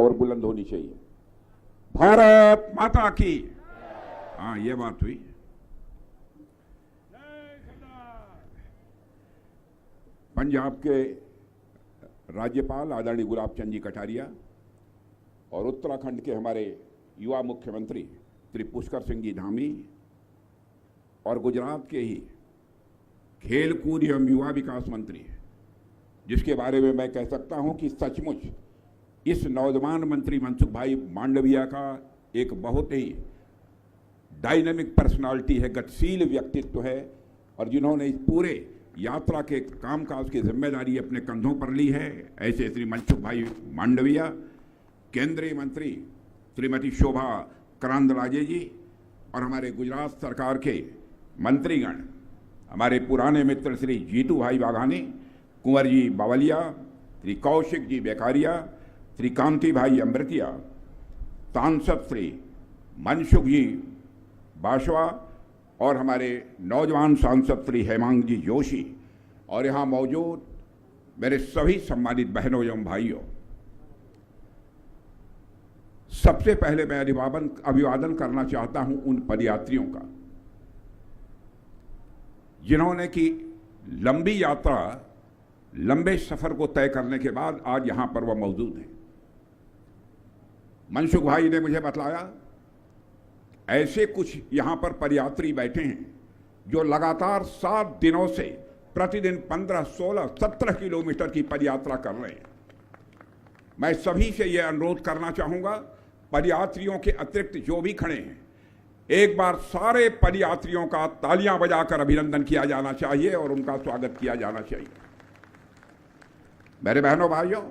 और बुलंद होनी चाहिए। भारत माता की। हाँ, ये बात हुई। पंजाब के राज्यपाल आदरणीय गुलाब चंद जी कटारिया और उत्तराखंड के हमारे युवा मुख्यमंत्री श्री पुष्कर सिंह जी धामी और गुजरात के ही खेल कूद एवं युवा विकास मंत्री, जिसके बारे में मैं कह सकता हूं कि सचमुच इस नौजवान मंत्री मनसुख भाई मांडविया का एक बहुत ही डायनामिक पर्सनालिटी है, गतिशील व्यक्तित्व है, और जिन्होंने इस पूरे यात्रा के कामकाज की जिम्मेदारी अपने कंधों पर ली है, ऐसे श्री मनसुख भाई मांडविया, केंद्रीय मंत्री श्रीमती शोभा करांदलाजे जी और हमारे गुजरात सरकार के मंत्रीगण, हमारे पुराने मित्र श्री जीतू भाई बाघानी, कुंवर जी बावलिया, श्री कौशिक जी बेकारिया, श्री कांति भाई अमृतिया, सांसद श्री मनसुख जी बाशवा और हमारे नौजवान सांसद श्री हेमांग जी जोशी और यहाँ मौजूद मेरे सभी सम्मानित बहनों एवं भाइयों, सबसे पहले मैं अभिवादन करना चाहता हूं उन पदयात्रियों का जिन्होंने की लंबी यात्रा, लंबे सफर को तय करने के बाद आज यहां पर वह मौजूद हैं। मनसुख भाई ने मुझे बतलाया ऐसे कुछ यहां पर पदयात्री बैठे हैं जो लगातार 7 दिनों से प्रतिदिन 15, 16, 17 किलोमीटर की पदयात्रा कर रहे हैं। मैं सभी से यह अनुरोध करना चाहूंगा, पदयात्रियों के अतिरिक्त जो भी खड़े हैं, एक बार सारे पदयात्रियों का तालियां बजाकर अभिनंदन किया जाना चाहिए और उनका स्वागत किया जाना चाहिए। मेरे बहनों भाइयों,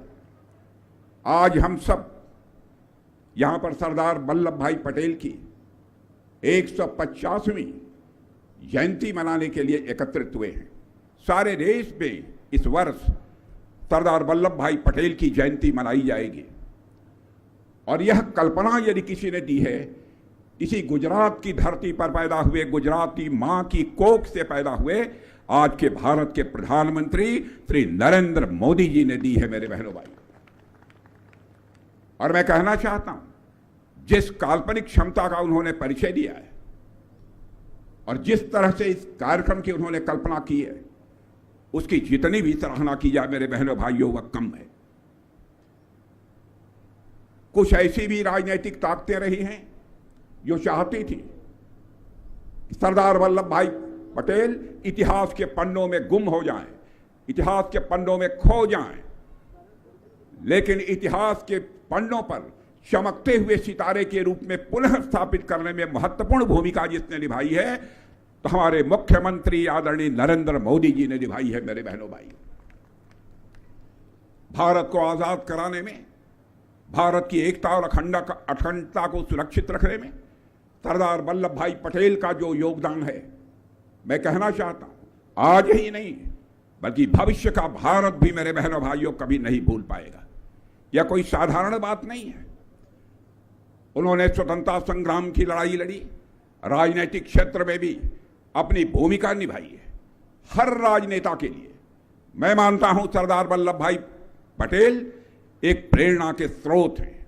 आज हम सब यहां पर सरदार वल्लभ भाई पटेल की 150वीं जयंती मनाने के लिए एकत्रित हुए हैं। सारे देश में इस वर्ष सरदार वल्लभ भाई पटेल की जयंती मनाई जाएगी और यह कल्पना यदि किसी ने दी है, इसी गुजरात की धरती पर पैदा हुए, गुजराती मां की कोख से पैदा हुए आज के भारत के प्रधानमंत्री श्री नरेंद्र मोदी जी ने दी है। मेरे बहनों भाई, और मैं कहना चाहता हूं, जिस काल्पनिक क्षमता का उन्होंने परिचय दिया है और जिस तरह से इस कार्यक्रम की उन्होंने कल्पना की है, उसकी जितनी भी सराहना की जाए मेरे बहनों भाइयों, वह कम है। कुछ ऐसी भी राजनीतिक ताकतें रही हैं जो चाहती थी कि सरदार वल्लभ भाई पटेल इतिहास के पन्नों में गुम हो जाएं, इतिहास के पन्नों में खो जाएं, लेकिन इतिहास के पन्नों पर चमकते हुए सितारे के रूप में पुनः स्थापित करने में महत्वपूर्ण भूमिका जिसने निभाई है, तो हमारे मुख्यमंत्री आदरणीय नरेंद्र मोदी जी ने निभाई है। मेरे बहनों भाई, भारत को आजाद कराने में, भारत की एकता और अखंडता को सुरक्षित रखने में सरदार वल्लभ भाई पटेल का जो योगदान है, मैं कहना चाहता हूं आज ही नहीं बल्कि भविष्य का भारत भी मेरे बहनों भाइयों कभी नहीं भूल पाएगा। यह कोई साधारण बात नहीं है। उन्होंने स्वतंत्रता संग्राम की लड़ाई लड़ी, राजनीतिक क्षेत्र में भी अपनी भूमिका निभाई है। हर राजनेता के लिए मैं मानता हूं सरदार वल्लभ भाई पटेल एक प्रेरणा के स्रोत हैं।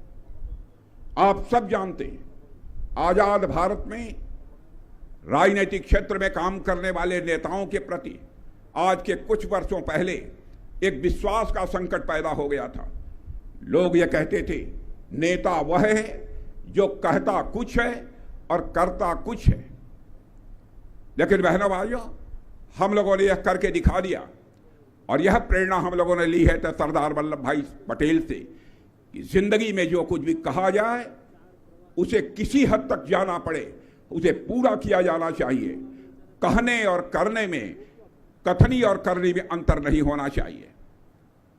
आप सब जानते हैं, आजाद भारत में राजनीतिक क्षेत्र में काम करने वाले नेताओं के प्रति आज के कुछ वर्षों पहले एक विश्वास का संकट पैदा हो गया था। लोग ये कहते थे, नेता वह है जो कहता कुछ है और करता कुछ है। लेकिन बहनों भाइयों, हम लोगों ने यह करके दिखा दिया और यह प्रेरणा हम लोगों ने ली है तो सरदार वल्लभ भाई पटेल से कि जिंदगी में जो कुछ भी कहा जाए उसे किसी हद तक जाना पड़े उसे पूरा किया जाना चाहिए। कहने और करने में, कथनी और करनी में अंतर नहीं होना चाहिए।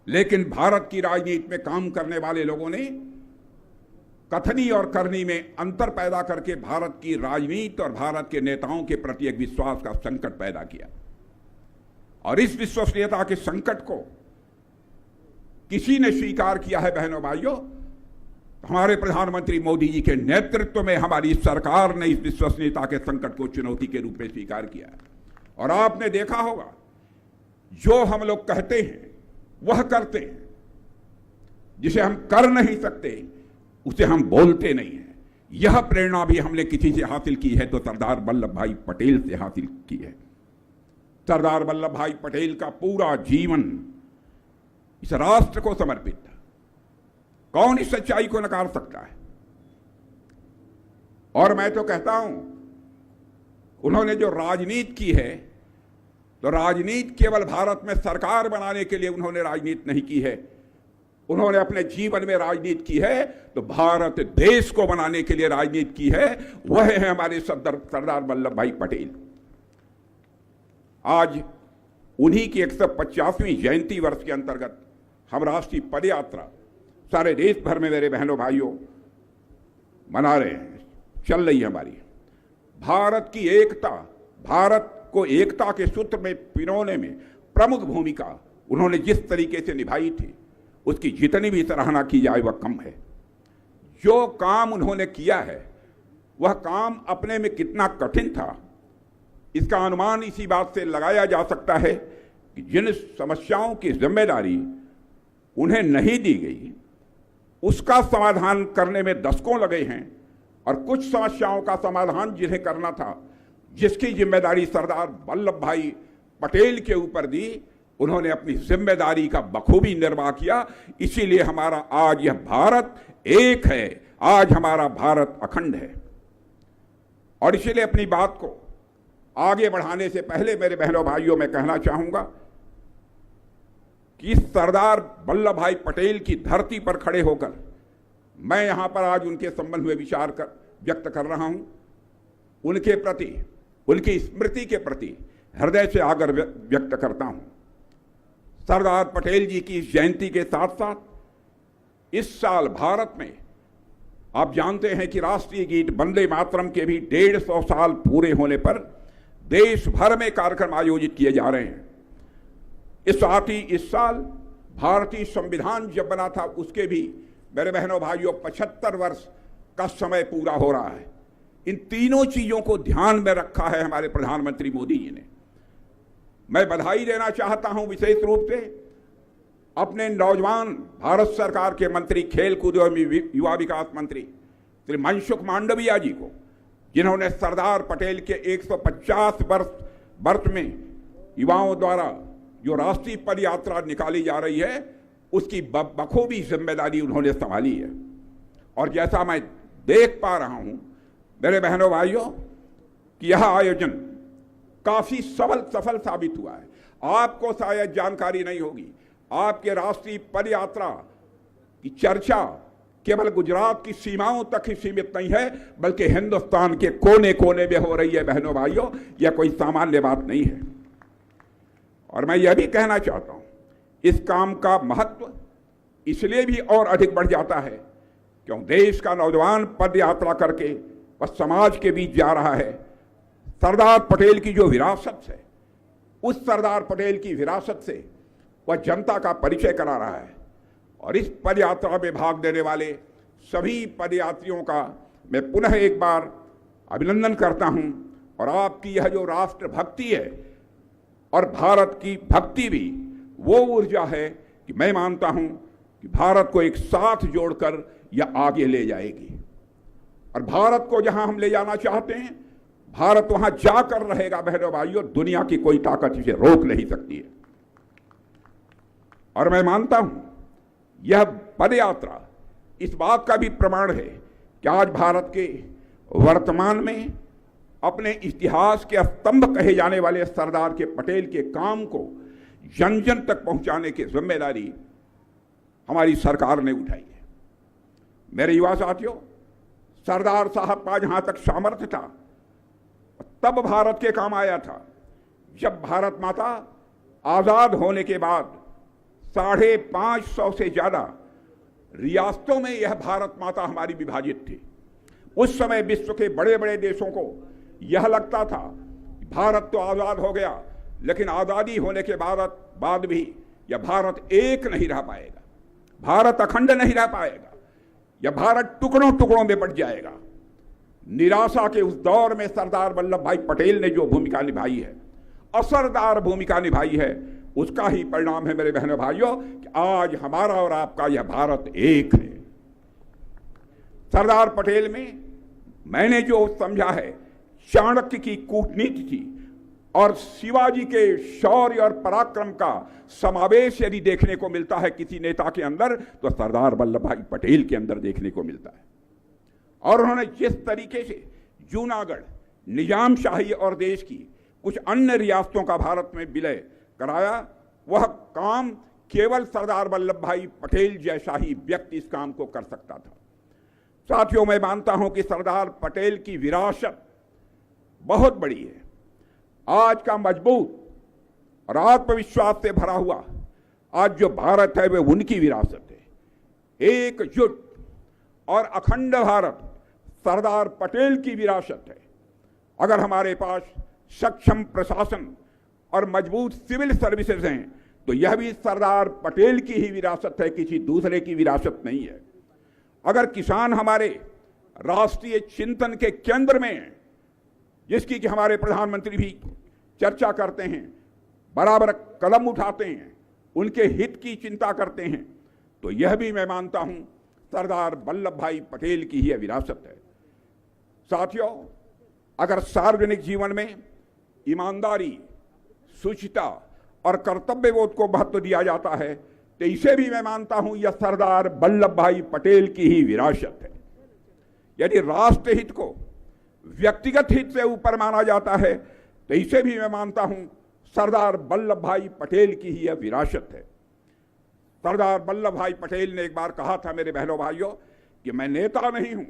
लेकिन भारत की राजनीति में काम करने वाले लोगों ने कथनी और करनी में अंतर पैदा करके भारत की राजनीति और भारत के नेताओं के प्रति एक विश्वास का संकट पैदा किया और इस विश्वसनीयता के संकट को किसी ने स्वीकार किया है। बहनों भाइयों, हमारे प्रधानमंत्री मोदी जी के नेतृत्व में हमारी सरकार ने इस विश्वसनीयता के संकट को चुनौती के रूप में स्वीकार किया है। और आपने देखा होगा, जो हम लोग कहते हैं वह करते हैं, जिसे हम कर नहीं सकते उसे हम बोलते नहीं हैं। यह प्रेरणा भी हमने किसी से हासिल की है तो सरदार वल्लभ भाई पटेल से हासिल की है। सरदार वल्लभ भाई पटेल का पूरा जीवन इस राष्ट्र को समर्पित था। कौन इस सच्चाई को नकार सकता है? और मैं तो कहता हूं, उन्होंने जो राजनीति की है, तो राजनीति केवल भारत में सरकार बनाने के लिए उन्होंने राजनीति नहीं की है। उन्होंने अपने जीवन में राजनीति की है तो भारत देश को बनाने के लिए राजनीति की है। वह है हमारे सरदार वल्लभ भाई पटेल। आज उन्हीं की 150वीं जयंती वर्ष के अंतर्गत हम राष्ट्रीय पदयात्रा सारे देश भर में मेरे बहनों भाइयों मना रहे हैं, चल रही है हमारी। भारत की एकता, भारत को एकता के सूत्र में पिरोने में प्रमुख भूमिका उन्होंने जिस तरीके से निभाई थी, उसकी जितनी भी सराहना की जाए वह कम है। जो काम उन्होंने किया है वह काम अपने में कितना कठिन था, इसका अनुमान इसी बात से लगाया जा सकता है कि जिन समस्याओं की जिम्मेदारी उन्हें नहीं दी गई, उसका समाधान करने में दशकों लगे हैं, और कुछ समस्याओं का समाधान जिन्हें करना था, जिसकी जिम्मेदारी सरदार वल्लभ भाई पटेल के ऊपर दी, उन्होंने अपनी जिम्मेदारी का बखूबी निर्वाह किया। इसीलिए हमारा आज यह भारत एक है, आज हमारा भारत अखंड है। और इसीलिए अपनी बात को आगे बढ़ाने से पहले मेरे बहनों भाइयों मैं कहना चाहूंगा कि सरदार वल्लभ भाई पटेल की धरती पर खड़े होकर मैं यहां पर आज उनके संबंध में विचार व्यक्त कर रहा हूं। उनके प्रति, उनकी स्मृति के प्रति हृदय से आदर व्यक्त करता हूं। सरदार पटेल जी की जयंती के साथ साथ इस साल भारत में आप जानते हैं कि राष्ट्रीय गीत वंदे मातरम के भी 150 साल पूरे होने पर देश भर में कार्यक्रम आयोजित किए जा रहे हैं। इस साथ ही इस साल भारतीय संविधान जब बना था उसके भी मेरे बहनों भाइयों 75 वर्ष का समय पूरा हो रहा है। इन तीनों चीजों को ध्यान में रखा है हमारे प्रधानमंत्री मोदी जी ने। मैं बधाई देना चाहता हूं विशेष रूप से अपने नौजवान भारत सरकार के मंत्री, खेल कूद एवं युवा विकास मंत्री श्री मनसुख मांडविया जी को, जिन्होंने सरदार पटेल के 150 वर्ष में युवाओं द्वारा जो राष्ट्रीय पद यात्रा निकाली जा रही है उसकी बखूबी जिम्मेदारी उन्होंने संभाली है। और जैसा मैं देख पा रहा हूं मेरे बहनों भाइयों कि यह आयोजन काफी सफल साबित हुआ है। आपको शायद जानकारी नहीं होगी, आपके राष्ट्रीय पद यात्रा की चर्चा केवल गुजरात की सीमाओं तक ही सीमित नहीं है, बल्कि हिंदुस्तान के कोने कोने में हो रही है बहनों भाइयों। यह कोई सामान्य बात नहीं है। और मैं यह भी कहना चाहता हूं, इस काम का महत्व इसलिए भी और अधिक बढ़ जाता है क्योंकि देश का नौजवान पद यात्रा करके वह समाज के बीच जा रहा है। सरदार पटेल की जो विरासत है, उस सरदार पटेल की विरासत से वह जनता का परिचय करा रहा है। और इस पद यात्रा में भाग लेने वाले सभी पदयात्रियों का मैं पुनः एक बार अभिनंदन करता हूं। और आपकी यह जो राष्ट्र भक्ति है और भारत की भक्ति भी वो ऊर्जा है कि मैं मानता हूं कि भारत को एक साथ जोड़कर यह आगे ले जाएगी। और भारत को जहां हम ले जाना चाहते हैं, भारत वहां जाकर रहेगा बहनों भाइयों। दुनिया की कोई ताकत इसे रोक नहीं सकती है। और मैं मानता हूं यह पदयात्रा इस बात का भी प्रमाण है कि आज भारत के वर्तमान में अपने इतिहास के स्तंभ कहे जाने वाले सरदार के पटेल के काम को जन जन तक पहुंचाने की जिम्मेदारी हमारी सरकार ने उठाई है। मेरे युवा साथियों, सरदार साहब का जहां तक सामर्थ्य था तब भारत के काम आया था जब भारत माता आजाद होने के बाद 550 से ज्यादा रियासतों में यह भारत माता हमारी विभाजित थी। उस समय विश्व के बड़े बड़े देशों को यह लगता था भारत तो आजाद हो गया, लेकिन आजादी होने के बाद भी यह भारत एक नहीं रह पाएगा, भारत अखंड नहीं रह पाएगा, यह भारत टुकड़ों टुकड़ों में बंट जाएगा। निराशा के उस दौर में सरदार वल्लभ भाई पटेल ने जो भूमिका निभाई है, असरदार भूमिका निभाई है, उसका ही परिणाम है मेरे बहनों भाइयों कि आज हमारा और आपका यह भारत एक है। सरदार पटेल में मैंने जो समझा है चाणक्य की कूटनीति थी और शिवाजी के शौर्य और पराक्रम का समावेश यदि देखने को मिलता है किसी नेता के अंदर तो सरदार वल्लभ भाई पटेल के अंदर देखने को मिलता है। और उन्होंने जिस तरीके से जूनागढ़, निजामशाही और देश की कुछ अन्य रियासतों का भारत में विलय कराया, वह काम केवल सरदार वल्लभ भाई पटेल जैसा ही व्यक्ति इस काम को कर सकता था। साथियों, मैं मानता हूं कि सरदार पटेल की विरासत बहुत बड़ी है। आज का मजबूत और आत्मविश्वास से भरा हुआ आज जो भारत है वह उनकी विरासत है। एकजुट और अखंड भारत सरदार पटेल की विरासत है। अगर हमारे पास सक्षम प्रशासन और मजबूत सिविल सर्विसेज हैं तो यह भी सरदार पटेल की ही विरासत है, किसी दूसरे की विरासत नहीं है। अगर किसान हमारे राष्ट्रीय चिंतन के केंद्र में हैं, जिसकी कि हमारे प्रधानमंत्री भी चर्चा करते हैं, बराबर कदम उठाते हैं, उनके हित की चिंता करते हैं, तो यह भी मैं मानता हूं सरदार वल्लभ भाई पटेल की ही विरासत है। साथियों, अगर सार्वजनिक जीवन में ईमानदारी, शुचिता और कर्तव्यबोध को महत्व दिया जाता है तो इसे भी मैं मानता हूं यह सरदार वल्लभ भाई पटेल की ही विरासत है। यदि राष्ट्र हित को व्यक्तिगत हित से ऊपर माना जाता है तो इसे भी मैं मानता हूं सरदार वल्लभ भाई पटेल की ही यह विरासत है। सरदार वल्लभ भाई पटेल ने एक बार कहा था मेरे बहनों भाइयों कि मैं नेता नहीं हूं।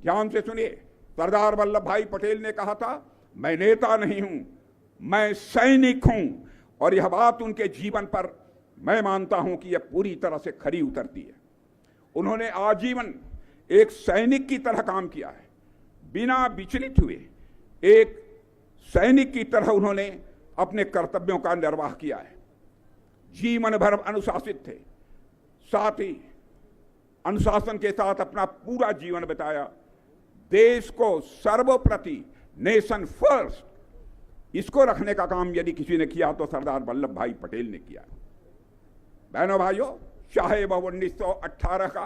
ध्यान से सुनिए, सरदार वल्लभ भाई पटेल ने कहा था मैं नेता नहीं हूं, मैं सैनिक हूं। और यह बात उनके जीवन पर मैं मानता हूं कि यह पूरी तरह से खरी उतरती है। उन्होंने आजीवन एक सैनिक की तरह काम किया है, बिना विचलित हुए एक सैनिक की तरह उन्होंने अपने कर्तव्यों का निर्वाह किया है। जीवन भर अनुशासित थे, साथ ही अनुशासन के साथ अपना पूरा जीवन बिताया। देश को सर्वप्रति, नेशन फर्स्ट, इसको रखने का काम यदि किसी ने किया तो सरदार वल्लभ भाई पटेल ने किया। बहनों भाइयों, चाहे वह 1918 का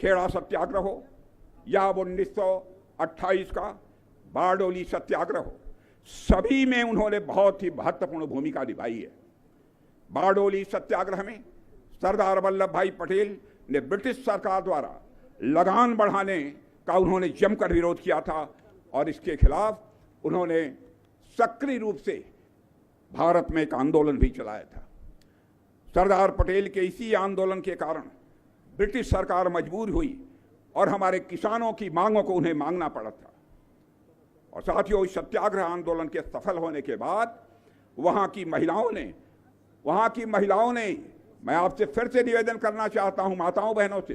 खेड़ा सत्याग्रह हो या 1928 का बारडोली सत्याग्रह हो, सभी में उन्होंने बहुत ही महत्वपूर्ण भूमिका निभाई है। बारडोली सत्याग्रह में सरदार वल्लभ भाई पटेल ने ब्रिटिश सरकार द्वारा लगान बढ़ाने का उन्होंने जमकर विरोध किया था और इसके खिलाफ उन्होंने सक्रिय रूप से भारत में एक आंदोलन भी चलाया था। सरदार पटेल के इसी आंदोलन के कारण ब्रिटिश सरकार मजबूर हुई और हमारे किसानों की मांगों को उन्हें मांगना पड़ा था। और साथियों, इस सत्याग्रह आंदोलन के सफल होने के बाद वहां की महिलाओं ने मैं आपसे फिर से निवेदन करना चाहता हूं, माताओं बहनों से,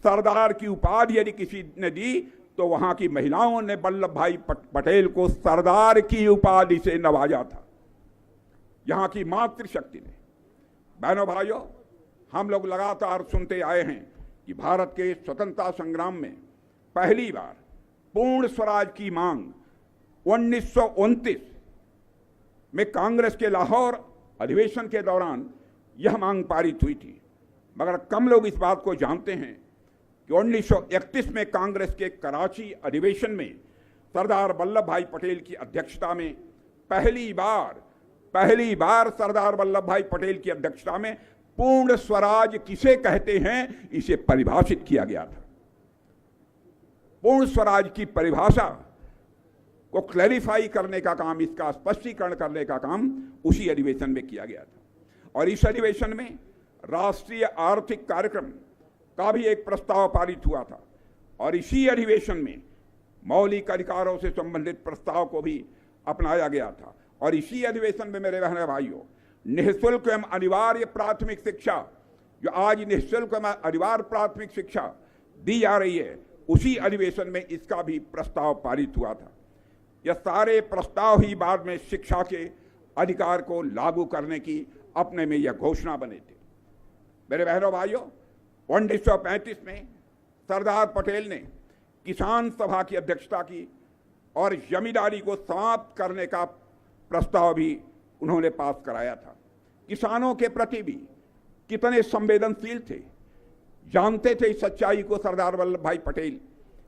सरदार की उपाधि यदि किसी ने दी तो वहां की महिलाओं ने वल्लभ भाई पटेल को सरदार की उपाधि से नवाजा था, यहां की मातृशक्ति ने। बहनों भाइयों, हम लोग लगातार सुनते आए हैं कि भारत के स्वतंत्रता संग्राम में पहली बार पूर्ण स्वराज की मांग 1929 में कांग्रेस के लाहौर अधिवेशन के दौरान यह मांग पारित हुई थी। मगर कम लोग इस बात को जानते हैं कि 1931 में कांग्रेस के कराची अधिवेशन में सरदार वल्लभ भाई पटेल की अध्यक्षता में पहली बार सरदार वल्लभ भाई पटेल की अध्यक्षता में पूर्ण स्वराज किसे कहते हैं इसे परिभाषित किया गया था। पूर्ण स्वराज की परिभाषा को क्लैरिफाई करने का काम, इसका स्पष्टीकरण करने का काम उसी अधिवेशन में किया गया था। और इस अधिवेशन में राष्ट्रीय आर्थिक कार्यक्रम का भी एक प्रस्ताव पारित हुआ था और इसी अधिवेशन में मौलिक अधिकारों से संबंधित प्रस्ताव को भी अपनाया गया था। और इसी अधिवेशन में मेरे बहन भाइयों, निःशुल्क एवं अनिवार्य प्राथमिक शिक्षा, जो आज निःशुल्क एवं अनिवार्य प्राथमिक शिक्षा दी जा रही है, उसी अधिवेशन में इसका भी प्रस्ताव पारित हुआ था। यह सारे प्रस्ताव ही बाद में शिक्षा के अधिकार को लागू करने की अपने में यह घोषणा बने थे। मेरे बहनों भाइयों, 1935 में सरदार पटेल ने किसान सभा की अध्यक्षता की और जमींदारी को समाप्त करने का प्रस्ताव भी उन्होंने पास कराया था। किसानों के प्रति भी कितने संवेदनशील थे। जानते थे इस सच्चाई को सरदार वल्लभ भाई पटेल,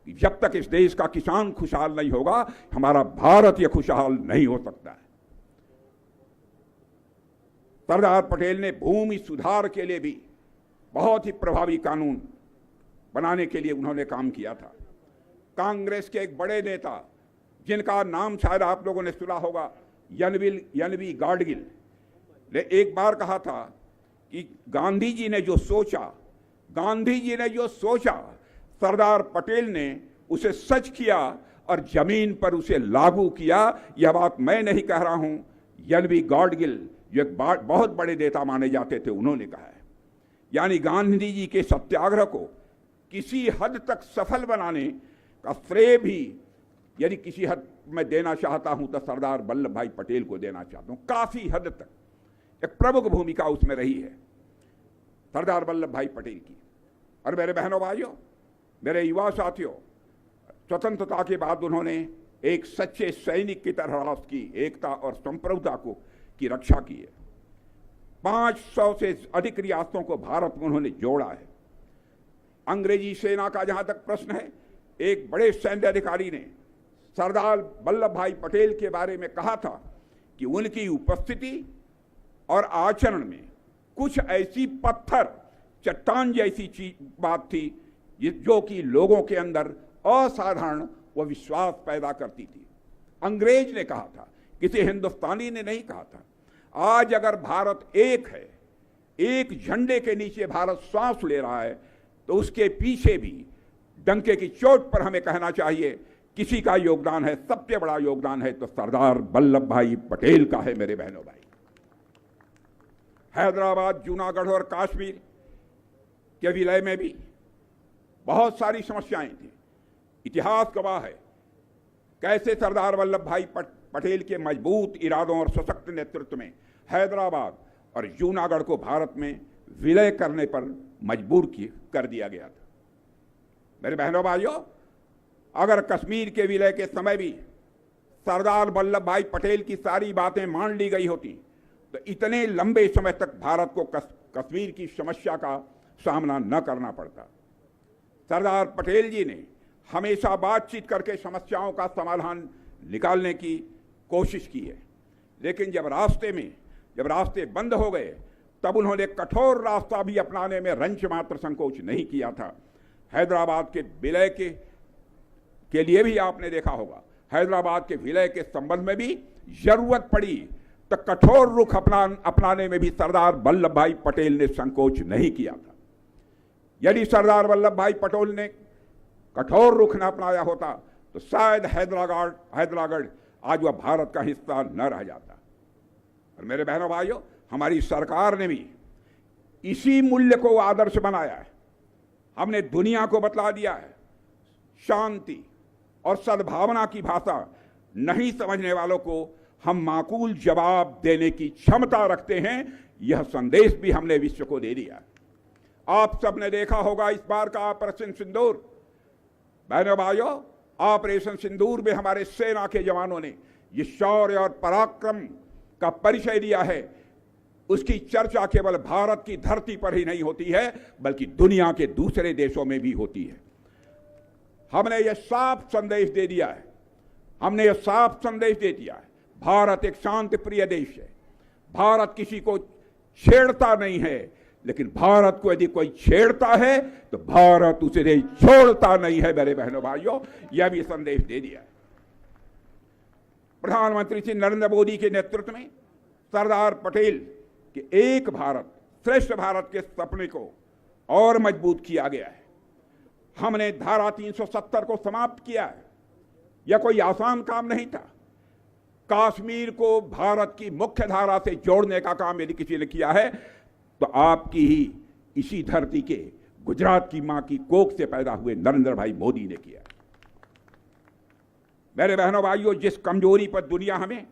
जब तक इस देश का किसान खुशहाल नहीं होगा, हमारा भारत यह खुशहाल नहीं हो सकता है। सरदार पटेल ने भूमि सुधार के लिए भी बहुत ही प्रभावी कानून बनाने के लिए उन्होंने काम किया था। कांग्रेस के एक बड़े नेता, जिनका नाम शायद आप लोगों ने सुना होगा, यनवी गाडगिल, ने एक बार कहा था कि गांधी जी ने जो सोचा सरदार पटेल ने उसे सच किया और जमीन पर उसे लागू किया। यह बात मैं नहीं कह रहा हूं, यनवी गाडगिल जो एक बहुत बड़े नेता माने जाते थे, उन्होंने कहा है। यानी गांधी जी के सत्याग्रह को किसी हद तक सफल बनाने का श्रेय भी यदि किसी हद में देना चाहता हूं तो सरदार वल्लभ भाई पटेल को देना चाहता हूं। काफी हद तक एक प्रमुख भूमिका उसमें रही है सरदार वल्लभ भाई पटेल की। और मेरे बहनों भाइयों, मेरे युवा साथियों, स्वतंत्रता के बाद उन्होंने एक सच्चे सैनिक की तरह राष्ट्र की एकता और संप्रभुता की रक्षा की है। 500 से अधिक रियासतों को भारत में उन्होंने जोड़ा है। अंग्रेजी सेना का जहां तक प्रश्न है, एक बड़े सैन्य अधिकारी ने सरदार वल्लभ भाई पटेल के बारे में कहा था कि उनकी उपस्थिति और आचरण में कुछ ऐसी पत्थर चट्टान जैसी बात थी जो कि लोगों के अंदर असाधारण व विश्वास पैदा करती थी। अंग्रेज ने कहा था, किसी हिंदुस्तानी ने नहीं कहा था। आज अगर भारत एक है, एक झंडे के नीचे भारत सांस ले रहा है, तो उसके पीछे भी डंके की चोट पर हमें कहना चाहिए किसी का योगदान है। सबसे बड़ा योगदान है तो सरदार वल्लभ भाई पटेल का है। मेरे बहनों भाई, हैदराबाद, जूनागढ़ और कश्मीर के विलय में भी बहुत सारी समस्याएं थी। इतिहास गवाह है कैसे सरदार वल्लभ भाई पटेल के मजबूत इरादों और सशक्त नेतृत्व में हैदराबाद और जूनागढ़ को भारत में विलय करने पर मजबूर कर दिया गया था। मेरे बहनों भाइयों, अगर कश्मीर के विलय के समय भी सरदार वल्लभ भाई पटेल की सारी बातें मान ली गई होती तो इतने लंबे समय तक भारत को कश्मीर की समस्या का सामना न करना पड़ता। सरदार पटेल जी ने हमेशा बातचीत करके समस्याओं का समाधान निकालने की कोशिश की है, लेकिन जब रास्ते बंद हो गए तब उन्होंने कठोर रास्ता भी अपनाने में रंच मात्र संकोच नहीं किया था। हैदराबाद के विलय के लिए भी आपने देखा होगा, हैदराबाद के विलय के संबंध में भी जरूरत पड़ी तो कठोर रुख अपनाने में भी सरदार वल्लभ भाई पटेल ने संकोच नहीं किया था। यदि सरदार वल्लभ भाई पटेल ने कठोर रुख न अपनाया होता तो शायद हैदराबाद आज वह भारत का हिस्सा न रह जाता। और मेरे बहनों भाइयों, हमारी सरकार ने भी इसी मूल्य को आदर्श बनाया है। हमने दुनिया को बतला दिया है, शांति और सद्भावना की भाषा नहीं समझने वालों को हम माकूल जवाब देने की क्षमता रखते हैं। यह संदेश भी हमने विश्व को दे दिया। आप सबने देखा होगा इस बार का ऑपरेशन सिंदूर। बहनों भाइयों, ऑपरेशन सिंदूर में हमारे सेना के जवानों ने ये शौर्य और पराक्रम का परिचय दिया है। उसकी चर्चा केवल भारत की धरती पर ही नहीं होती है, बल्कि दुनिया के दूसरे देशों में भी होती है। हमने यह साफ संदेश दे दिया है, भारत एक शांति प्रिय देश है। भारत किसी को छेड़ता नहीं है, लेकिन भारत को यदि कोई छेड़ता है तो भारत उसे छोड़ता नहीं है। मेरे बहनों भाइयों, यह भी संदेश दे दिया है। प्रधानमंत्री श्री नरेंद्र मोदी के नेतृत्व में सरदार पटेल के एक भारत श्रेष्ठ भारत के सपने को और मजबूत किया गया है। हमने धारा 370 को समाप्त किया है। यह कोई आसान काम नहीं था। कश्मीर को भारत की मुख्य धारा से जोड़ने का काम यदि किसी ने किया है तो आपकी ही इसी धरती के गुजरात की मां की कोख से पैदा हुए नरेंद्र भाई मोदी ने किया। मेरे बहनों भाइयों, जिस कमजोरी पर दुनिया हमें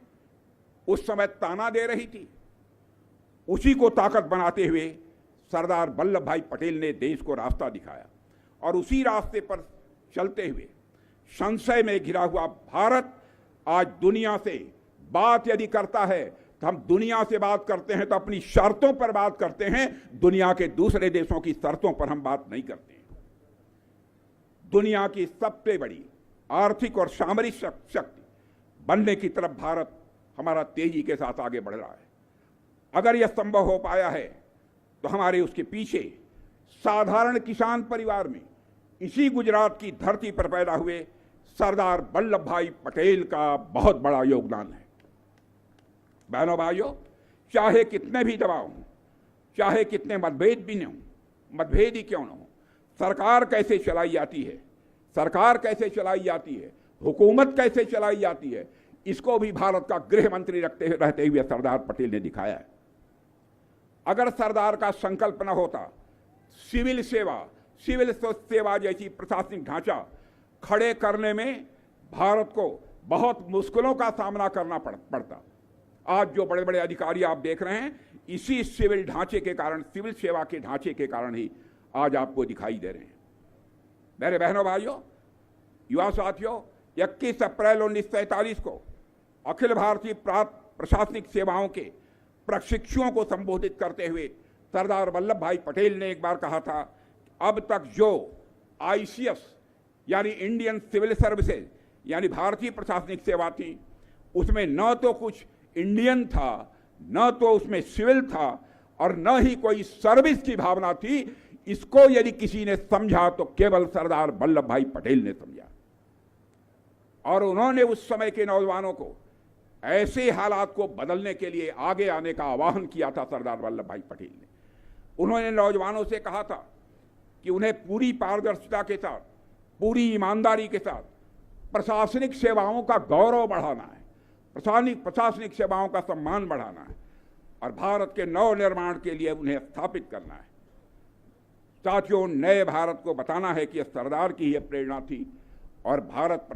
उस समय ताना दे रही थी, उसी को ताकत बनाते हुए सरदार वल्लभ भाई पटेल ने देश को रास्ता दिखाया। और उसी रास्ते पर चलते हुए संशय में घिरा हुआ भारत आज दुनिया से बात यदि करता है तो हम दुनिया से बात करते हैं तो अपनी शर्तों पर बात करते हैं, दुनिया के दूसरे देशों की शर्तों पर हम बात नहीं करते हैं। दुनिया की सबसे बड़ी आर्थिक और सामरिक शक्ति बनने की तरफ भारत हमारा तेजी के साथ आगे बढ़ रहा है। अगर यह संभव हो पाया है तो हमारे उसके पीछे साधारण किसान परिवार में इसी गुजरात की धरती पर पैदा हुए सरदार वल्लभ भाई पटेल का बहुत बड़ा योगदान है। बहनों भाइयों, चाहे कितने भी दबाव हों, चाहे कितने मतभेद भी न हों, मतभेद ही क्यों न हो, सरकार कैसे चलाई जाती है, सरकार कैसे चलाई जाती है, हुकूमत कैसे चलाई जाती है, इसको भी भारत का गृह मंत्री रहते हुए सरदार पटेल ने दिखाया है। अगर सरदार का संकल्प न होता, सिविल सेवा जैसी प्रशासनिक ढांचा खड़े करने में भारत को बहुत मुश्किलों का सामना करना पड़ता। आज जो बड़े बड़े अधिकारी आप देख रहे हैं, इसी सिविल ढांचे के कारण, सिविल सेवा के ढांचे के कारण ही आज आपको दिखाई दे रहे हैं। मेरे बहनों भाइयों, युवा साथियों, 21 अप्रैल 1947 को अखिल भारतीय प्रशासनिक सेवाओं के प्रशिक्षुओं को संबोधित करते हुए सरदार वल्लभ भाई पटेल ने एक बार कहा था, अब तक जो ICS यानी इंडियन सिविल सर्विसेज यानी भारतीय प्रशासनिक सेवा थी, उसमें न तो कुछ इंडियन था, न तो उसमें सिविल था, और न ही कोई सर्विस की भावना थी। इसको यदि किसी ने समझा तो केवल सरदार वल्लभ भाई पटेल ने समझा। और उन्होंने उस समय के नौजवानों को ऐसे हालात को बदलने के लिए आगे आने का आह्वान किया था सरदार वल्लभ भाई पटेल ने। उन्होंने नौजवानों से कहा था कि उन्हें पूरी पारदर्शिता के साथ, पूरी ईमानदारी के साथ प्रशासनिक सेवाओं का गौरव बढ़ाना है, प्रशासनिक सेवाओं का सम्मान बढ़ाना है और भारत के नव निर्माण के लिए उन्हें स्थापित करना है। साथियों, नए भारत को बताना है कि यह सरदार की यह प्रेरणा थी और भारत के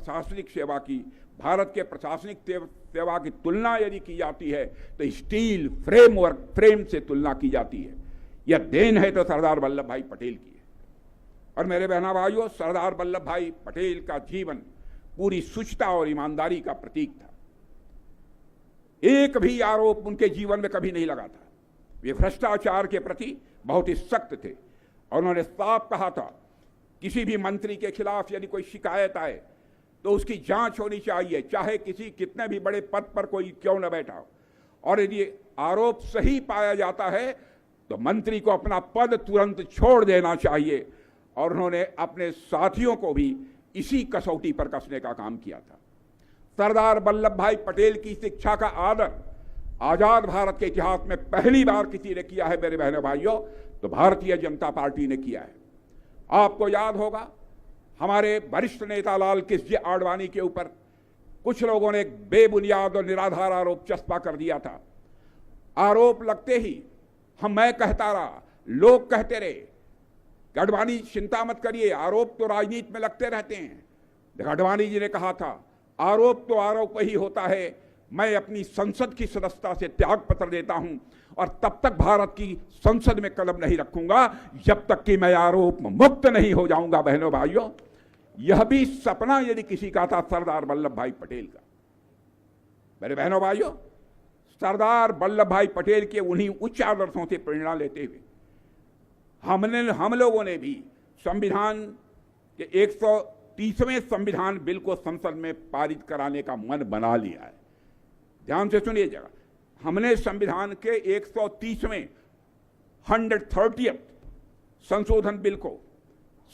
प्रशासनिक सेवा की तुलना यदि की जाती है तो स्टील फ्रेम से तुलना की जाती है। यह देन है तो सरदार वल्लभ भाई पटेल की है। और मेरे बहना भाइयों, सरदार वल्लभ भाई पटेल का जीवन पूरी शुचिता और ईमानदारी का प्रतीक था। एक भी आरोप उनके जीवन में कभी नहीं लगा था। वे भ्रष्टाचार के प्रति बहुत ही सख्त थे और उन्होंने साफ कहा था, किसी भी मंत्री के खिलाफ यदि कोई शिकायत आए तो उसकी जांच होनी चाहिए, चाहे कितने भी बड़े पद पर कोई क्यों न बैठा हो, और यदि आरोप सही पाया जाता है तो मंत्री को अपना पद तुरंत छोड़ देना चाहिए। और उन्होंने अपने साथियों को भी इसी कसौटी पर कसने का काम किया था। सरदार वल्लभ भाई पटेल की शिक्षा का आदर आजाद भारत के इतिहास में पहली बार किसी ने किया है मेरे बहनों भाइयों, तो भारतीय जनता पार्टी ने किया है। आपको याद होगा, हमारे वरिष्ठ नेता लाल कृष्ण आडवाणी के ऊपर कुछ लोगों ने एक बेबुनियाद और निराधार आरोप चस्पा कर दिया था। आरोप लगते ही मैं कहता रहा, लोग कहते रहे, आडवाणी चिंता मत करिए, आरोप तो राजनीति में लगते रहते हैं। आडवाणी जी ने कहा था, आरोप तो आरोप ही होता है, मैं अपनी संसद की सदस्यता से त्याग पत्र देता हूं और तब तक भारत की संसद में कदम नहीं रखूंगा जब तक कि मैं आरोप मुक्त नहीं हो जाऊंगा। बहनों भाइयों, यह भी सपना यदि किसी का था हम वल्लभ भाई पटेल का। मेरे बहनों भाइयों, सरदार वल्लभ भाई पटेल के उन्हीं उच्च आदर्शों से प्रेरणा लेते हुए हम लोगों ने भी संविधान के 130वें संविधान बिल को संसद में पारित कराने का मन बना लिया है। ध्यान से सुनिएगा, हमने संविधान के 130वें 130th संशोधन बिल को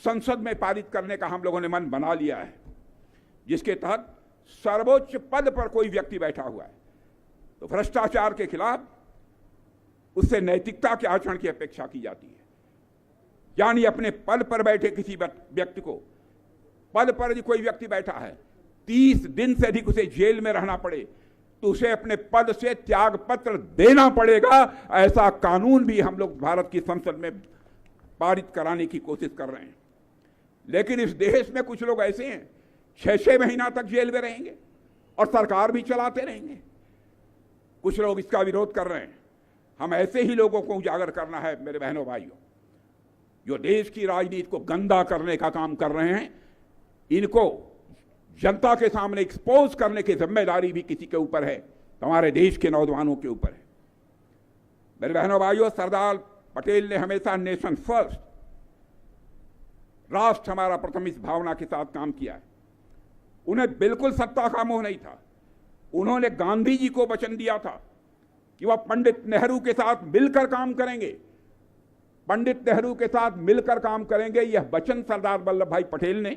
संसद में पारित करने का हम लोगों ने मन बना लिया है, जिसके तहत सर्वोच्च पद पर कोई व्यक्ति बैठा हुआ है तो भ्रष्टाचार के खिलाफ उससे नैतिकता के आचरण की अपेक्षा की जाती है। यानी अपने पद पर बैठे किसी व्यक्ति को, पद पर यदि कोई व्यक्ति बैठा है 30 दिन से अधिक उसे जेल में रहना पड़े तो उसे अपने पद से त्याग पत्र देना पड़ेगा। ऐसा कानून भी हम लोग भारत की संसद में पारित कराने की कोशिश कर रहे हैं। लेकिन इस देश में कुछ लोग ऐसे हैं 6-6 महीना तक जेल में रहेंगे और सरकार भी चलाते रहेंगे। कुछ लोग इसका विरोध कर रहे हैं। हम ऐसे ही लोगों को उजागर करना है मेरे बहनों भाइयों, जो देश की राजनीति को गंदा करने का काम कर रहे हैं। इनको जनता के सामने एक्सपोज करने की जिम्मेदारी भी किसी के ऊपर है। तो हमारे देश के नौजवानों के ऊपर है। मेरे बहनों भाइयों, सरदार पटेल ने हमेशा नेशन फर्स्ट, राष्ट्र हमारा प्रथम, इस भावना के साथ काम किया है। उन्हें बिल्कुल सत्ता का मोह नहीं था। उन्होंने गांधी जी को वचन दिया था कि वह पंडित नेहरू के साथ मिलकर काम करेंगे, पंडित नेहरू के साथ मिलकर काम करेंगे। यह वचन सरदार वल्लभ भाई पटेल ने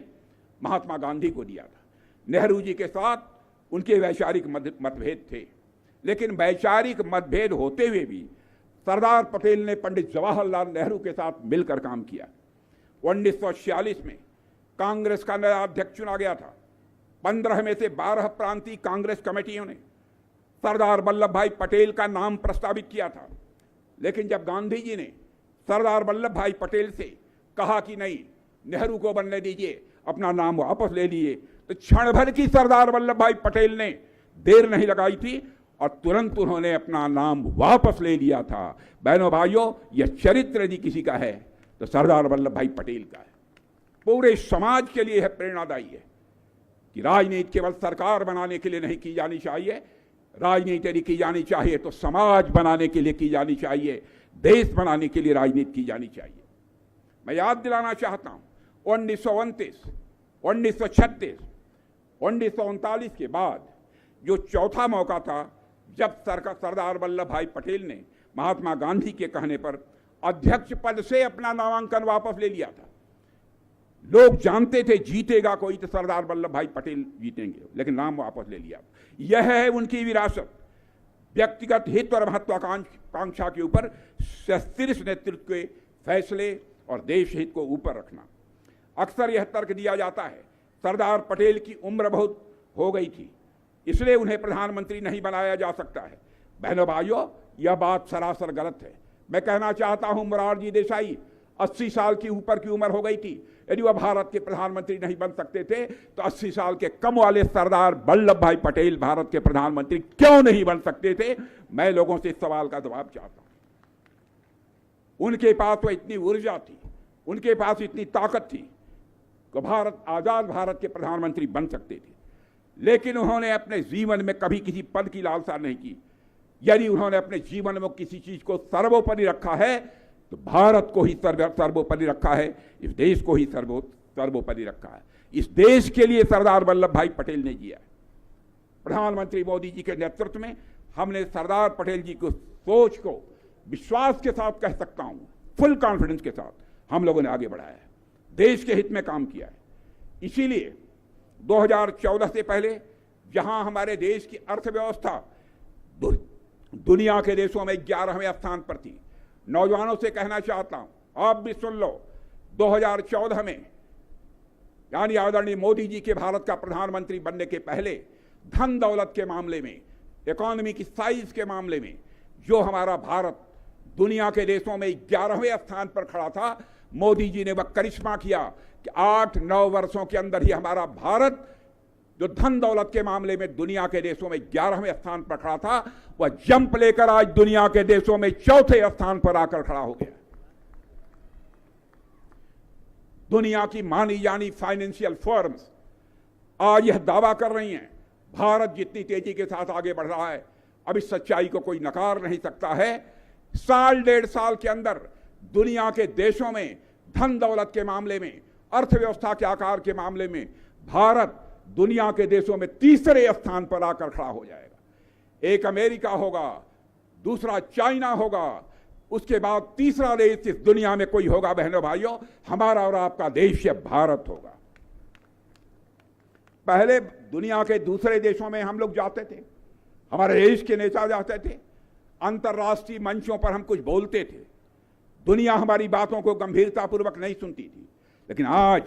महात्मा गांधी को दिया था। नेहरू जी के साथ उनके वैचारिक मतभेद थे, लेकिन वैचारिक मतभेद होते हुए भी सरदार पटेल ने पंडित जवाहरलाल नेहरू के साथ मिलकर काम किया। 1946 में कांग्रेस का नया अध्यक्ष चुना गया था। 15 में से 12 प्रांतीय कांग्रेस कमेटियों ने सरदार वल्लभ भाई पटेल का नाम प्रस्तावित किया था, लेकिन जब गांधी जी ने सरदार वल्लभ भाई पटेल से कहा कि नहीं, नेहरू को बनने दीजिए, अपना नाम वापस ले लीजिए, तो क्षण भर की सरदार वल्लभ भाई पटेल ने देर नहीं लगाई थी और तुरंत उन्होंने अपना नाम वापस ले लिया था। बहनों भाइयों, यह चरित्र यदि किसी का है तो सरदार वल्लभ भाई पटेल का है। पूरे समाज के लिए यह प्रेरणादायी है कि राजनीति केवल सरकार बनाने के लिए नहीं की जानी चाहिए। राजनीति यदि की जानी चाहिए तो समाज बनाने के लिए की जानी चाहिए, देश बनाने के लिए राजनीति की जानी चाहिए। मैं याद दिलाना चाहता हूं, 1929, 1936, 1939 के बाद जो चौथा मौका था, जब सरदार वल्लभ भाई पटेल ने महात्मा गांधी के कहने पर अध्यक्ष पद से अपना नामांकन वापस ले लिया था। लोग जानते थे जीतेगा कोई तो सरदार वल्लभ भाई पटेल जीतेंगे, लेकिन नाम वापस ले लिया। यह है उनकी विरासत, व्यक्तिगत हित और महत्वाकांक्षा के ऊपर शीर्ष नेतृत्व के फैसले और देश हित को ऊपर रखना। अक्सर यह तर्क दिया जाता है सरदार पटेल की उम्र बहुत हो गई थी, इसलिए उन्हें प्रधानमंत्री नहीं बनाया जा सकता है। बहनों भाइयों, यह बात सरासर गलत है। मैं कहना चाहता हूं, मोरारजी देसाई 80 साल की ऊपर की उम्र हो गई थी। यदि वह भारत के प्रधानमंत्री नहीं बन सकते थे तो 80 साल के कम वाले सरदार वल्लभ भाई पटेल भारत के प्रधानमंत्री क्यों नहीं बन सकते थे? मैं लोगों से इस सवाल का जवाब चाहता हूं। उनके पास तो इतनी ऊर्जा थी, उनके पास इतनी ताकत थी कि भारत, आजाद भारत के प्रधानमंत्री बन सकते थे, लेकिन उन्होंने अपने जीवन में कभी किसी पद की लालसा नहीं की। यदि उन्होंने अपने जीवन में किसी चीज को सर्वोपरि रखा है तो भारत को ही सर्वोपरि रखा है, इस देश को ही सर्वोपरि रखा है। इस देश के लिए सरदार वल्लभ भाई पटेल ने जिया है। प्रधानमंत्री मोदी जी के नेतृत्व में हमने सरदार पटेल जी को सोच को विश्वास के साथ कह सकता हूं, फुल कॉन्फिडेंस के साथ हम लोगों ने आगे बढ़ाया है, देश के हित में काम किया है। इसीलिए 2014 से पहले जहां हमारे देश की अर्थव्यवस्था दुनिया के देशों में 11वें स्थान पर थी, नौजवानों से कहना चाहता हूं, आप भी सुन लो, 2014 में यानी आदरणीय मोदी जी के भारत का प्रधानमंत्री बनने के पहले धन दौलत के मामले में, इकोनॉमी की साइज के मामले में जो हमारा भारत दुनिया के देशों में 11वें स्थान पर खड़ा था, मोदी जी ने वह करिश्मा किया कि 8-9 वर्षों के अंदर ही हमारा भारत जो धन दौलत के मामले में दुनिया के देशों में 11वें स्थान पर खड़ा था, वह जंप लेकर आज दुनिया के देशों में 4थे स्थान पर आकर खड़ा हो गया। दुनिया की मानी जानी फाइनेंशियल फर्म्स आज यह दावा कर रही हैं, भारत जितनी तेजी के साथ आगे बढ़ रहा है, अब इस सच्चाई को कोई नकार नहीं सकता है। 1.5 साल के अंदर दुनिया के देशों में धन दौलत के मामले में, अर्थव्यवस्था के आकार के मामले में भारत दुनिया के देशों में 3रे स्थान पर आकर खड़ा हो जाएगा। एक अमेरिका होगा, दूसरा चाइना होगा, उसके बाद तीसरा देश इस दुनिया में कोई होगा बहनों भाइयों, हमारा और आपका देश है भारत होगा। पहले दुनिया के दूसरे देशों में हम लोग जाते थे, हमारे देश के नेता जाते थे, अंतर्राष्ट्रीय मंचों पर हम कुछ बोलते थे, दुनिया हमारी बातों को गंभीरतापूर्वक नहीं सुनती थी। लेकिन आज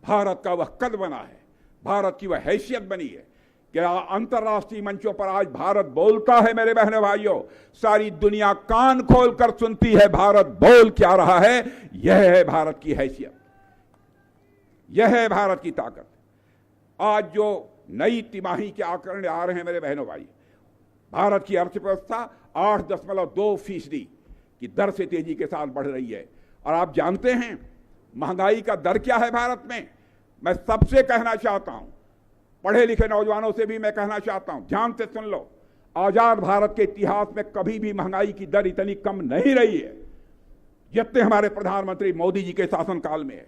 भारत का वह कद बना है, भारत की वह हैसियत बनी है कि अंतर्राष्ट्रीय मंचों पर आज भारत बोलता है। मेरे बहनों भाइयों, सारी दुनिया कान खोलकर सुनती है भारत बोल क्या रहा है। यह है भारत की हैसियत, यह है भारत की ताकत। आज जो नई तिमाही के आंकड़े आ रहे हैं मेरे बहनों भाई, भारत की अर्थव्यवस्था 8.2% की दर से तेजी के साथ बढ़ रही है। और आप जानते हैं महंगाई का दर क्या है भारत में? मैं सबसे कहना चाहता हूं, पढ़े लिखे नौजवानों से भी मैं कहना चाहता हूं, ध्यान से सुन लो, आजाद भारत के इतिहास में कभी भी महंगाई की दर इतनी कम नहीं रही है जितने हमारे प्रधानमंत्री मोदी जी के शासनकाल में है।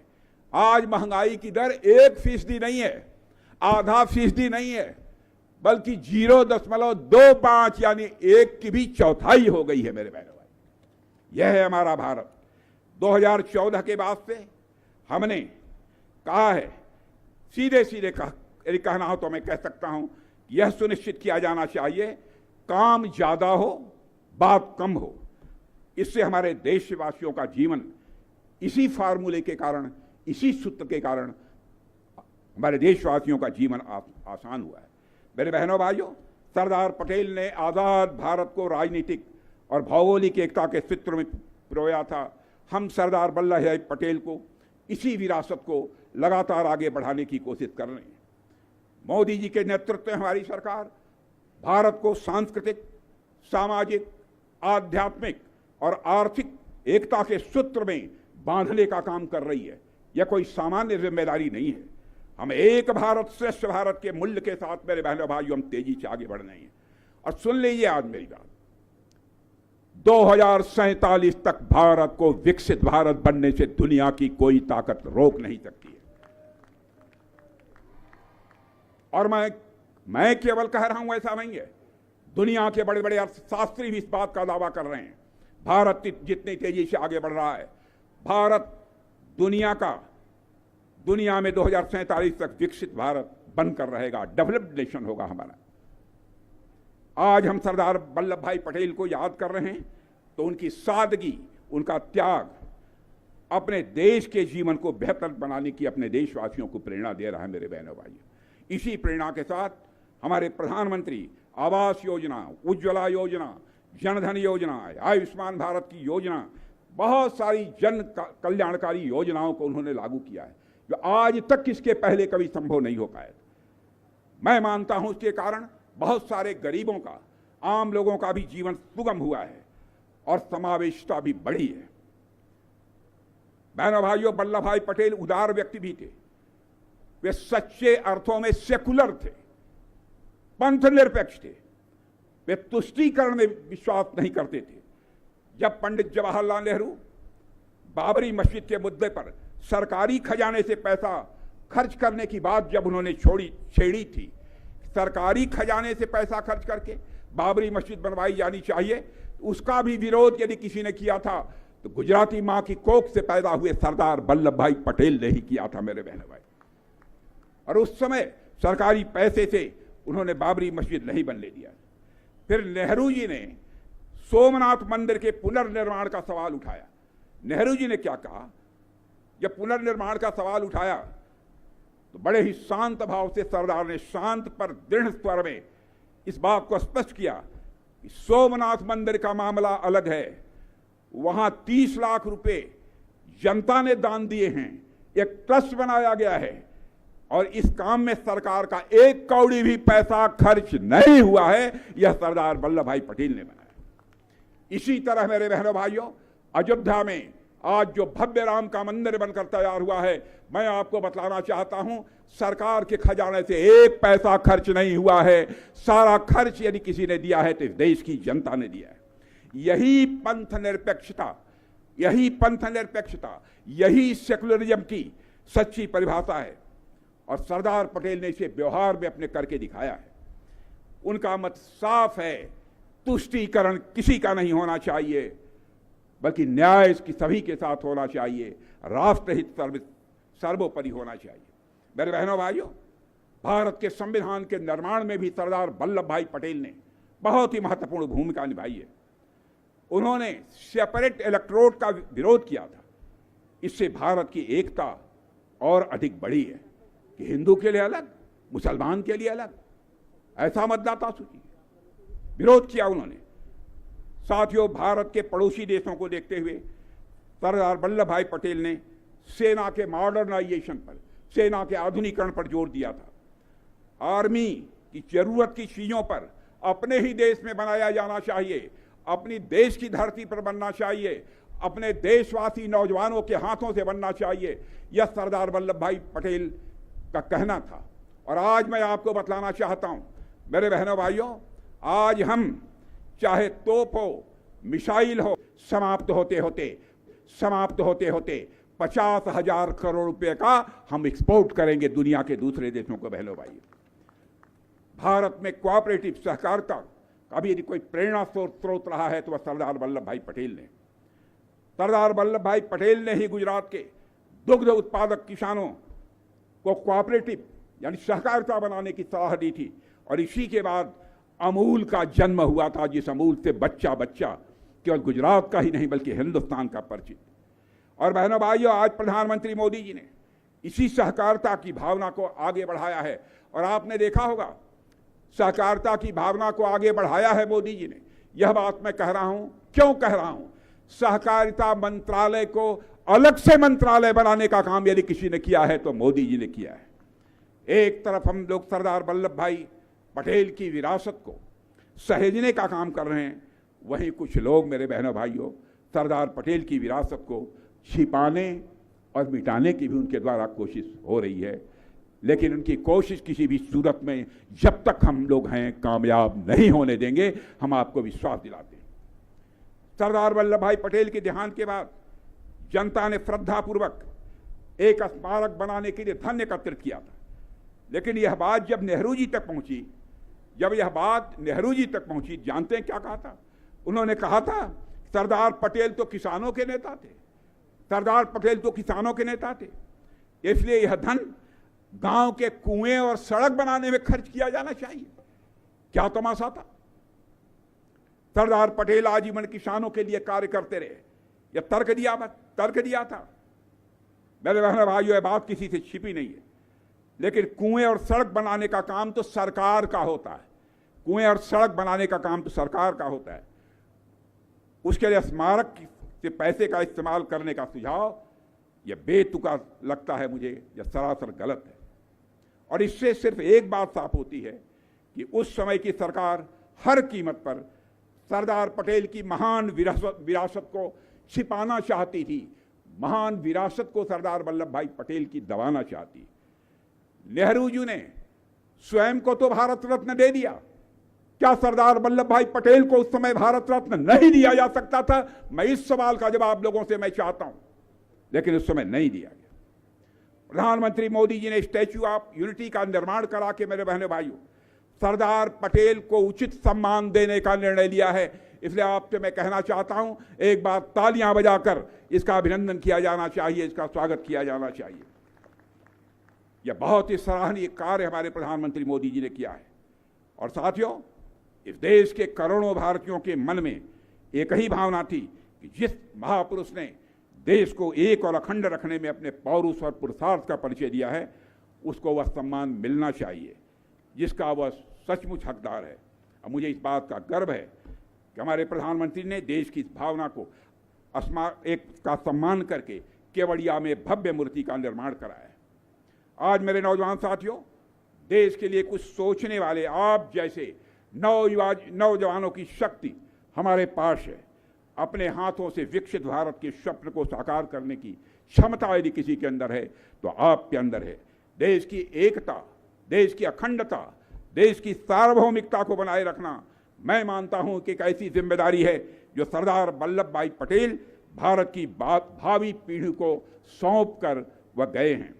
आज महंगाई की दर 1% नहीं है, आधा फीसदी नहीं है, बल्कि 0.25 यानी 1 की भी चौथाई हो गई है मेरे बहनों भाई। यह है हमारा भारत। 2014 के बाद से हमने कहा है, सीधे सीधे यदि कहना हो तो मैं कह सकता हूं, यह सुनिश्चित किया जाना चाहिए काम ज्यादा हो बात कम हो। इससे हमारे देशवासियों का जीवन इसी फार्मूले के कारण, इसी सूत्र के कारण हमारे देशवासियों का जीवन आसान हुआ है। मेरे बहनों भाइयों, सरदार पटेल ने आजाद भारत को राजनीतिक और भौगोलिक एकता के सूत्र में पिरोया था। हम सरदार वल्लभ भाई पटेल को इसी विरासत को लगातार आगे बढ़ाने की कोशिश कर रहे हैं। मोदी जी के नेतृत्व में हमारी सरकार भारत को सांस्कृतिक, सामाजिक, आध्यात्मिक और आर्थिक एकता के सूत्र में बांधने का काम कर रही है। यह कोई सामान्य जिम्मेदारी नहीं है। हम एक भारत श्रेष्ठ भारत के मूल्य के साथ मेरे बहनों भाइयों हम तेजी से आगे बढ़ रहे हैं। और सुन लीजिए आज मेरी बात, 2047 तक भारत को विकसित भारत बनने से दुनिया की कोई ताकत रोक नहीं सकती है। और मैं केवल कह रहा हूं ऐसा नहीं है, दुनिया के बड़े बड़े अर्थशास्त्री भी इस बात का दावा कर रहे हैं। भारत जितनी तेजी से आगे बढ़ रहा है, भारत दुनिया में 2047 तक विकसित भारत बनकर रहेगा, डेवलप्ड नेशन होगा हमारा। आज हम सरदार वल्लभ भाई पटेल को याद कर रहे हैं तो उनकी सादगी, उनका त्याग अपने देश के जीवन को बेहतर बनाने की अपने देशवासियों को प्रेरणा दे रहा है मेरे बहनों भाइयों। इसी प्रेरणा के साथ हमारे प्रधानमंत्री आवास योजना, उज्ज्वला योजना, जनधन योजना, आयुष्मान भारत की योजना, बहुत सारी जन कल्याणकारी योजनाओं को उन्होंने लागू किया है जो आज तक इसके पहले कभी संभव नहीं हो पाया। मैं मानता हूं इसके कारण बहुत सारे गरीबों का, आम लोगों का भी जीवन सुगम हुआ है और समावेशिता भी बढ़ी है। बहनों भाइयों, वल्लभ भाई पटेल उदार व्यक्ति भी थे। वे सच्चे अर्थों में सेकुलर थे, पंथ निरपेक्ष थे। वे तुष्टीकरण में विश्वास नहीं करते थे। जब पंडित जवाहरलाल नेहरू बाबरी मस्जिद के मुद्दे पर सरकारी खजाने से पैसा खर्च करने की बात जब उन्होंने छेड़ी थी, सरकारी खजाने से पैसा खर्च करके बाबरी मस्जिद बनवाई जानी चाहिए, उसका भी विरोध यदि किसी ने किया था तो गुजराती मां की कोख से पैदा हुए सरदार वल्लभ भाई पटेल ने ही किया था मेरे बहनों भाई। और उस समय सरकारी पैसे से उन्होंने बाबरी मस्जिद नहीं बनने दिया। फिर नेहरू जी ने सोमनाथ मंदिर के पुनर्निर्माण का सवाल उठाया। नेहरू जी ने क्या कहा, जब पुनर्निर्माण का सवाल उठाया तो बड़े ही शांत भाव से सरदार ने शांत पर दृढ़ स्वर में इस बात को स्पष्ट किया कि सोमनाथ मंदिर का मामला अलग है, वहां 30 लाख रुपए जनता ने दान दिए हैं, एक ट्रस्ट बनाया गया है और इस काम में सरकार का 1 कौड़ी भी पैसा खर्च नहीं हुआ है। यह सरदार वल्लभ भाई पटेल ने बनाया। इसी तरह मेरे बहनों भाइयों, अयोध्या में आज जो भव्य राम का मंदिर बनकर तैयार हुआ है, मैं आपको बतलाना चाहता हूं, सरकार के खजाने से 1 पैसा खर्च नहीं हुआ है। सारा खर्च यदि किसी ने दिया है तो देश की जनता ने दिया है। यही पंथ निरपेक्षता, यही सेकुलरिज्म की सच्ची परिभाषा है और सरदार पटेल ने इसे व्यवहार में अपने करके दिखाया है। उनका मत साफ है, तुष्टीकरण किसी का नहीं होना चाहिए, बल्कि न्याय इसकी सभी के साथ होना चाहिए, राष्ट्रहित सर्वोपरि होना चाहिए। मेरे बहनों भाइयों, भारत के संविधान के निर्माण में भी सरदार वल्लभ भाई पटेल ने बहुत ही महत्वपूर्ण भूमिका निभाई है। उन्होंने सेपरेट इलेक्टोरेट का विरोध किया था। इससे भारत की एकता और अधिक बढ़ी है कि हिंदू के लिए अलग, मुसलमान के लिए अलग, ऐसा मतदाता सूची विरोध किया उन्होंने। साथियों, भारत के पड़ोसी देशों को देखते हुए सरदार वल्लभ भाई पटेल ने सेना के मॉडर्नाइजेशन पर, सेना के आधुनिकीकरण पर जोर दिया था। आर्मी की जरूरत की चीजों पर अपने ही देश में बनाया जाना चाहिए, अपनी देश की धरती पर बनना चाहिए, अपने देशवासी नौजवानों के हाथों से बनना चाहिए। यह सरदार वल्लभ भाई पटेल का कहना था। और आज मैं आपको बतलाना चाहता हूं मेरे बहनों भाइयों, आज हम चाहे तोप हो, मिसाइल हो, समाप्त होते होते 50,000 करोड़ रुपए का हम एक्सपोर्ट करेंगे दुनिया के दूसरे देशों को। बहनों भाई, भारत में कोऑपरेटिव सहकारिता कभी यदि कोई प्रेरणा स्रोत रहा है तो वह सरदार वल्लभ भाई पटेल ने। सरदार वल्लभ भाई पटेल ने ही गुजरात के दुग्ध उत्पादक किसानों को कोऑपरेटिव यानी सहकारिता बनाने की सलाह दी थी, और इसी के बाद अमूल का जन्म हुआ था, जिस अमूल से बच्चा बच्चा केवल गुजरात का ही नहीं बल्कि हिंदुस्तान का परिचित। और बहनों भाइयों, आज प्रधानमंत्री मोदी जी ने इसी सहकारिता की भावना को आगे बढ़ाया है। और आपने देखा होगा, सहकारिता की भावना को आगे बढ़ाया है मोदी जी ने। यह बात मैं कह रहा हूं, क्यों कह रहा हूं? सहकारिता मंत्रालय को अलग से मंत्रालय बनाने का काम यदि किसी ने किया है तो मोदी जी ने किया है। एक तरफ हम लोग सरदार वल्लभ भाई पटेल की विरासत को सहेजने का काम कर रहे हैं, वहीं कुछ लोग मेरे बहनों भाइयों सरदार पटेल की विरासत को छिपाने और मिटाने की भी उनके द्वारा कोशिश हो रही है। लेकिन उनकी कोशिश किसी भी सूरत में जब तक हम लोग हैं कामयाब नहीं होने देंगे, हम आपको विश्वास दिलाते हैं। सरदार वल्लभ भाई पटेल के देहांत के बाद जनता ने श्रद्धापूर्वक एक स्मारक बनाने के लिए धन एकत्रित किया था। लेकिन यह बात जब नेहरू जी तक पहुंची, जानते हैं क्या कहा था? उन्होंने कहा था सरदार पटेल तो किसानों के नेता थे, इसलिए यह धन गांव के कुएं और सड़क बनाने में खर्च किया जाना चाहिए। क्या तमाशा था? सरदार पटेल आजीवन किसानों के लिए कार्य करते रहे। यह तर्क दिया था। मेरे बहनों भाइयों, यह बात किसी से छिपी नहीं है। लेकिन कुएं और सड़क बनाने का काम तो सरकार का होता है। उसके लिए स्मारक से पैसे का इस्तेमाल करने का सुझाव यह बेतुका लगता है मुझे, यह सरासर गलत है। और इससे सिर्फ एक बात साफ होती है कि उस समय की सरकार हर कीमत पर सरदार पटेल की महान विरासत को छिपाना चाहती थी, महान विरासत को सरदार वल्लभ भाई पटेल की दबाना चाहती। नेहरू जी ने स्वयं को तो भारत रत्न दे दिया, क्या सरदार वल्लभ भाई पटेल को उस समय भारत रत्न नहीं दिया जा सकता था? मैं इस सवाल का जवाब लोगों से मैं चाहता हूं, लेकिन उस समय नहीं दिया गया। प्रधानमंत्री मोदी जी ने स्टैच्यू ऑफ यूनिटी का निर्माण करा के मेरे बहनों भाइयों सरदार पटेल को उचित सम्मान देने का निर्णय लिया है। इसलिए आपसे मैं कहना चाहता हूं, एक बार तालियां बजाकर इसका अभिनंदन किया जाना चाहिए, इसका स्वागत किया जाना चाहिए। यह बहुत ही सराहनीय कार्य हमारे प्रधानमंत्री मोदी जी ने किया है। और साथियों, इस देश के करोड़ों भारतीयों के मन में एक ही भावना थी कि जिस महापुरुष ने देश को एक और अखंड रखने में अपने पौरुष और पुरुषार्थ का परिचय दिया है, उसको वह सम्मान मिलना चाहिए जिसका वह सचमुच हकदार है। अब मुझे इस बात का गर्व है कि हमारे प्रधानमंत्री ने देश की इस भावना को का सम्मान करके केवड़िया में भव्य मूर्ति का निर्माण कराया है। आज मेरे नौजवान साथियों, देश के लिए कुछ सोचने वाले आप जैसे नौजवानों की शक्ति हमारे पास है। अपने हाथों से विकसित भारत के स्वप्न को साकार करने की क्षमता यदि किसी के अंदर है तो आपके अंदर है। देश की एकता, देश की अखंडता, देश की सार्वभौमिकता को बनाए रखना मैं मानता हूं कि एक ऐसी जिम्मेदारी है जो सरदार वल्लभ भाई पटेल भारत की भावी पीढ़ी को सौंप कर वह गए हैं।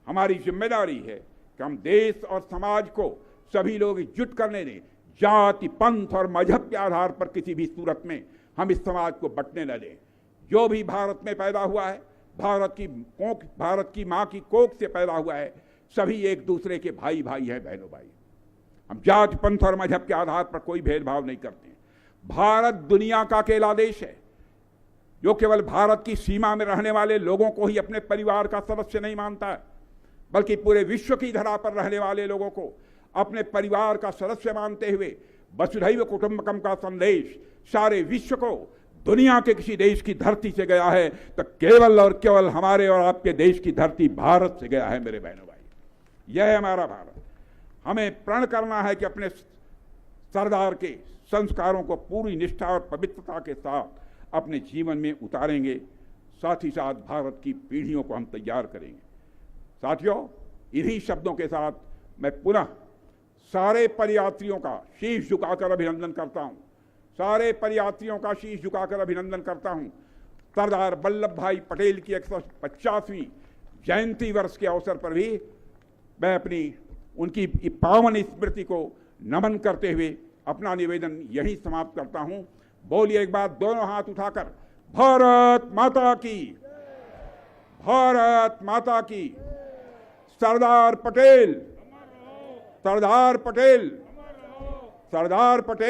हमारी जिम्मेदारी है कि हम देश और समाज को सभी लोग एकजुट करने दें। जाति, पंथ और मजहब के आधार पर किसी भी सूरत में हम इस समाज को बंटने न दें। जो भी भारत में पैदा हुआ है, भारत की माँ की कोख से पैदा हुआ है, सभी एक दूसरे के भाई भाई हैं, बहनों भाई। हम जाति, पंथ और मजहब के आधार पर कोई भेदभाव नहीं करते। भारत दुनिया का अकेला देश है जो केवल भारत की सीमा में रहने वाले लोगों को ही अपने परिवार का सदस्य नहीं मानता है, बल्कि पूरे विश्व की धरा पर रहने वाले लोगों को अपने परिवार का सदस्य मानते हुए वसुधैव कुटुंबकम का संदेश सारे विश्व को दुनिया के किसी देश की धरती से गया है तो केवल और केवल हमारे और आपके देश की धरती भारत से गया है। मेरे बहनों भाई, यह है हमारा भारत। हमें प्रण करना है कि अपने सरदार के संस्कारों को पूरी निष्ठा और पवित्रता के साथ अपने जीवन में उतारेंगे। साथ ही साथ भारत की पीढ़ियों को हम तैयार करेंगे। साथियों, इन्हीं शब्दों के साथ मैं पुनः सारे पदयात्रियों का शीश झुकाकर अभिनंदन करता हूं, सारे पदयात्रियों का शीश झुकाकर अभिनंदन करता हूं। सरदार वल्लभ भाई पटेल की 150वीं जयंती वर्ष के अवसर पर भी मैं अपनी उनकी पावन स्मृति को नमन करते हुए अपना निवेदन यहीं समाप्त करता हूं। बोलिए एक बार दोनों हाथ उठाकर, भारत माता की, भारत माता की। सरदार पटेल, सरदार पटेल, सरदार पटेल।